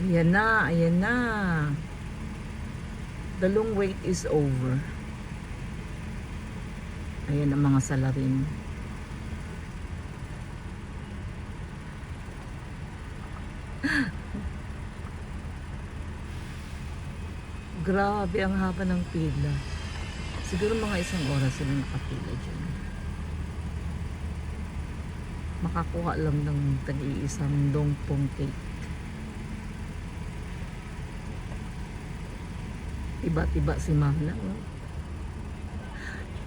Ayan na, ayan na. The long wait is over. Ayan ang mga salarin. Grabe ang haba ng pila. Siguro mga 1 oras sila nakapila dyan. Makakuha lang ng tag-iisang dongpong cake. Iba-iba si Mana. Oh.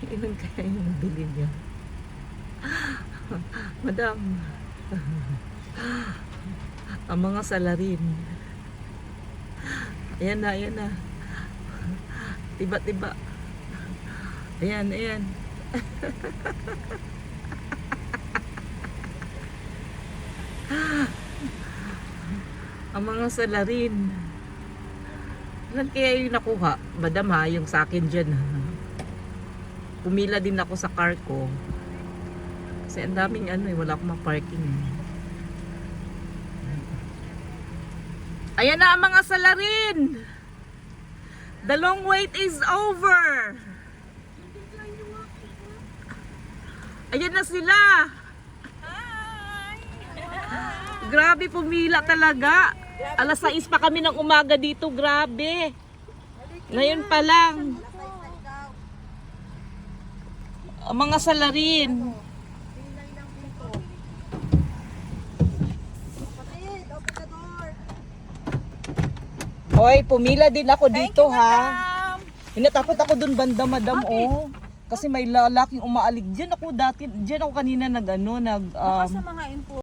Ilan kaya yung bili niya? Madam. Ang mga salarin. Ayan na, ayan na. Tiba-tiba. Ayan, ayan. Ang mga salarin. Ilan kaya yung nakuha? Madam ha, yung sa akin dyan ha. Pumila din ako sa car ko. Kasi ang daming wala akong ma-parking. Ayan na ang mga salarin. The long wait is over. Ayan na sila. Grabe, pumila talaga. Alas 6 pa kami ng umaga dito, grabe. Ngayon pa lang. Ang mga salarin. Hoy, pumila din ako dito ha. Hinatakot ako dun banda, madam. Oh. Kasi may lalaking umaalig. Diyan ako kanina baka sa mga